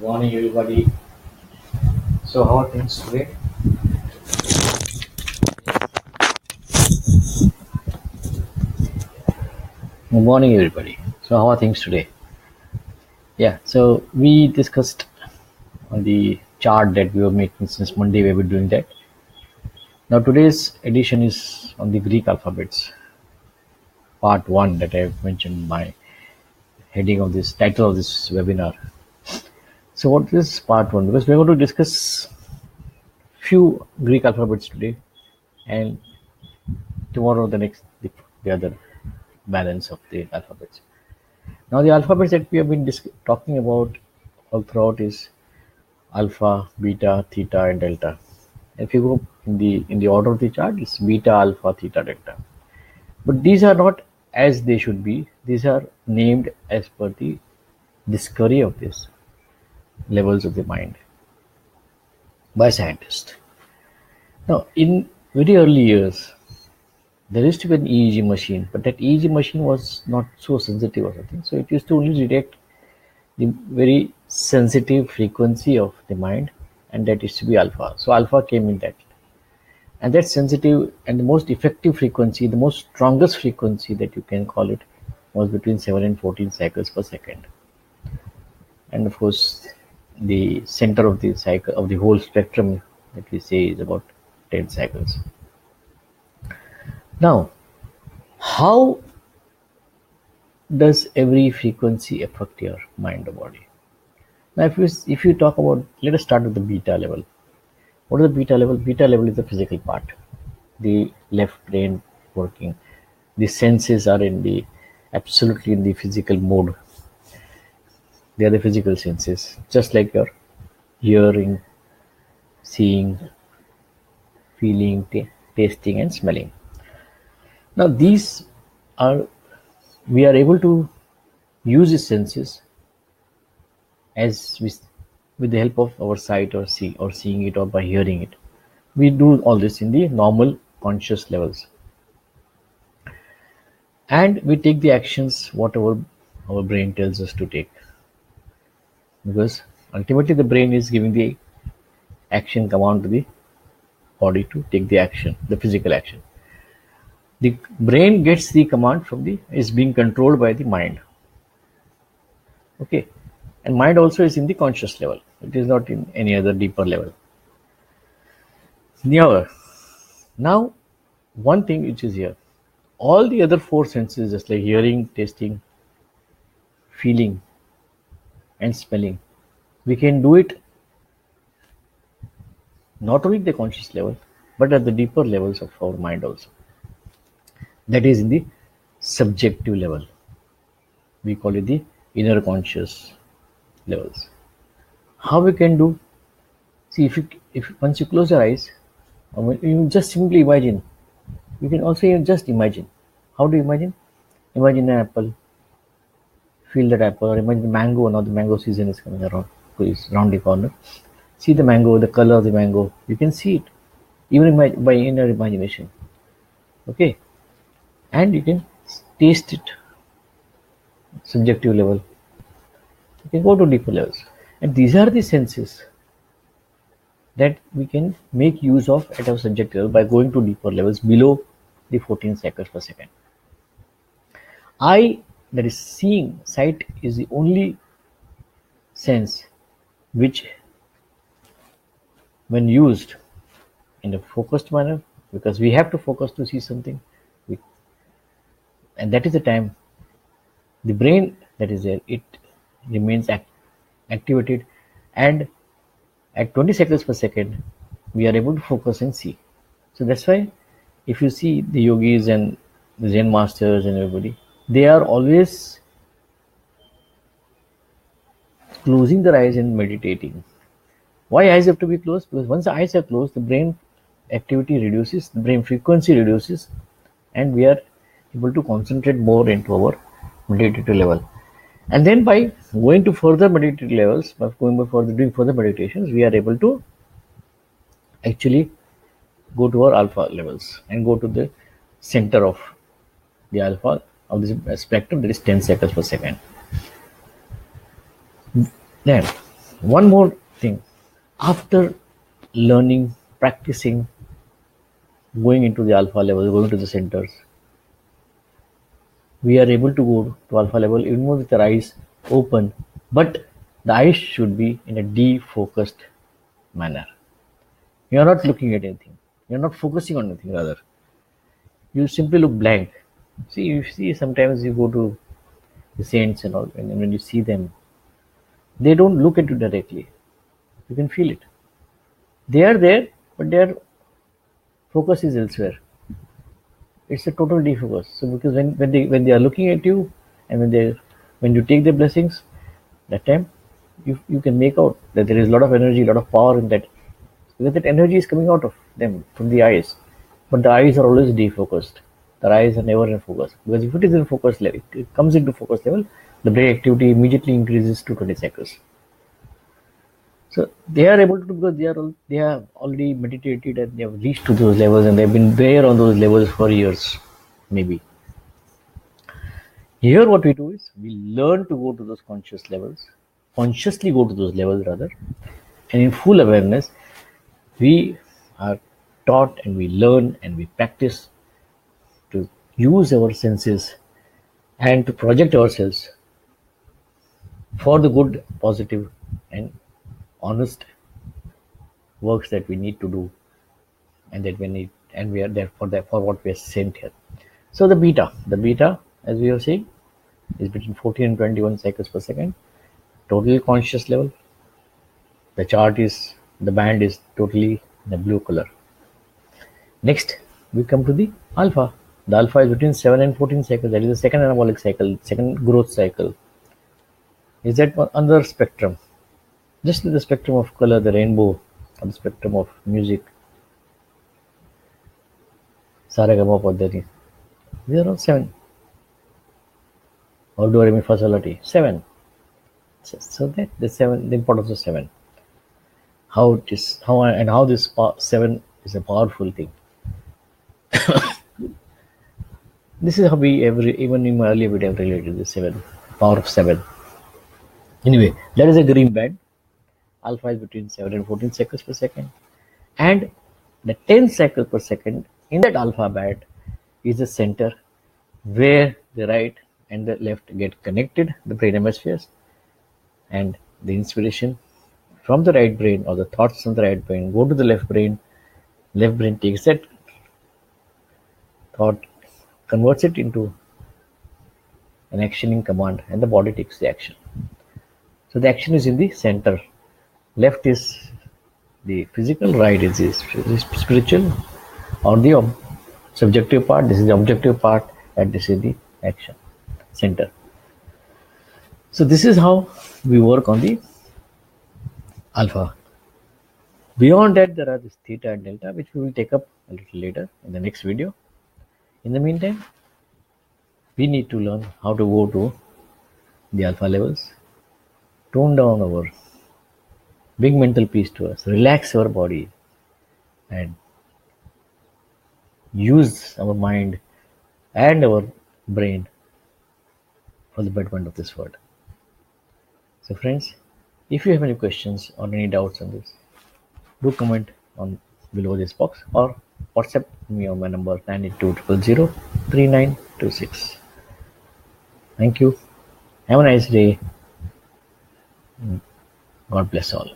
Morning, everybody. So, how are things today? Good morning, everybody. So, how are things today? Yeah. So, we discussed on the chart that we were making since Monday. We were doing that. Now, today's edition is on the Greek alphabets, part one that I have mentioned in my heading of this title of this webinar. So, what is part one? Because we're going to discuss few Greek alphabets today, and tomorrow the other balance of the alphabets. Now, the alphabets that we have been talking about all throughout is alpha, beta, theta, and delta. If you go in the order of the chart, it's beta, alpha, theta, delta. But these are not as they should be. These are named as per the discovery of these levels of the mind by scientists. Now, in very early years, there used to be an EEG machine, but that EEG machine was not so sensitive or something. So it used to only detect the very sensitive frequency of the mind, and that is to be alpha. So alpha came in that, and that sensitive and the most effective frequency, the most strongest frequency that you can call it, was between 7 and 14 cycles per second. And of course, the center of the cycle of the whole spectrum that we say is about 10 cycles. Now, how does every frequency affect your mind or body? Now, if you talk about, let us start with the beta level. What is the beta level? Beta level is the physical part, the left brain working. The senses are absolutely in the physical mode. They are the physical senses, just like your hearing, seeing, feeling, tasting, and smelling. Now, we are able to use these senses with the help of our sight or seeing it or by hearing it. We do all this in the normal conscious levels, and we take the actions whatever our brain tells us to take, because ultimately the brain is giving the action command to the body to take the action, the physical action. The brain gets the command is being controlled by the mind. Okay. And mind also is in the conscious level. It is not in any other deeper level. Now, one thing which is here, all the other four senses, just like hearing, tasting, feeling, and smelling, we can do it not only at the conscious level, but at the deeper levels of our mind also. That is in the subjective level. We call it the inner conscious levels. How we can do? See, if once you close your eyes, or when you just simply imagine, you can also even just imagine. How do you imagine? Imagine an apple. Feel that apple, or imagine the mango. Now the mango season is coming around, is around the corner. See the mango, the color of the mango. You can see it, even by inner imagination. Okay, and you can taste it. Subjective level. You can go to deeper levels, and these are the senses that we can make use of at our subjective level by going to deeper levels below the 14 cycles per second. Eye, that is seeing, sight is the only sense which, when used in a focused manner, because we have to focus to see something, and that is the time the brain that is there, it remains activated, and at 20 cycles per second we are able to focus and see. So that's why if you see the yogis and the Zen masters and everybody, they are always closing their eyes and meditating. Why eyes have to be closed? Because once the eyes are closed, the brain activity reduces, the brain frequency reduces, and we are able to concentrate more into our meditative level. And then by going to further meditative levels, by doing further meditations, we are able to actually go to our alpha levels and go to the center of the alpha of this spectrum, that is 10 cycles per second. Then One more thing, after learning, practicing, going into the alpha level, going to the centers, we are able to go to alpha level even with our eyes open, but the eyes should be in a defocused manner. You are not looking at anything. You are not focusing on anything. Rather, you simply look blank. See, you see, sometimes you go to the saints and all, and when you see them, they don't look at you directly. You can feel it. They are there, but their focus is elsewhere. It's a total defocus. So because when they are looking at you, and when you take their blessings, that time you can make out that there is a lot of energy, a lot of power in that, because that energy is coming out of them from the eyes. But the eyes are always defocused. The eyes are never in focus, because if it is in focus level, it comes into focus level, the brain activity immediately increases to 20 cycles. So they are able to, because they have already meditated and they have reached to those levels, and they've been there on those levels for years, maybe. Here, what we do is we learn to go to those conscious levels, consciously go to those levels rather, and in full awareness, we are taught and we learn and we practice to use our senses and to project ourselves for the good, positive, and honest works that we need to do, and that we need, and we are there for that, for what we are sent here. So the beta, as we are saying, is between 14 and 21 cycles per second. Total conscious level. The band is totally in the blue color. Next, we come to the alpha. The alpha is between 7 and 14 cycles. That is the second anabolic cycle, second growth cycle. Is that another spectrum? Just the spectrum of color, the rainbow, or the spectrum of music. Saragama Paddhati. These are all 7. Or do re mi fa sol la ti. 7. So that the 7, the importance of 7. How this 7 is a powerful thing. This is how even in my earlier video I've related the 7, power of 7. Anyway, that is a green band. Alpha is between 7 and 14 cycles per second. And the 10 cycles per second in that alpha band is the center where the right and the left get connected, the brain hemispheres, and the inspiration from the right brain or the thoughts from the right brain go to the left brain. Left brain takes that thought, converts it into an actioning command, and the body takes the action. So the action is in the center. Left is the physical, right is the spiritual or the subjective part. This is the objective part, and this is the action center. So this is how we work on the alpha. Beyond that, there are this theta and delta, which we will take up a little later in the next video. In the meantime, we need to learn how to go to the alpha levels, tone down our bring mental peace to us, relax our body, and use our mind and our brain for the betterment of this world. So friends, if you have any questions or any doubts on this, do comment on below this box or WhatsApp me on my number 982003926. Thank you. Have a nice day. God bless all.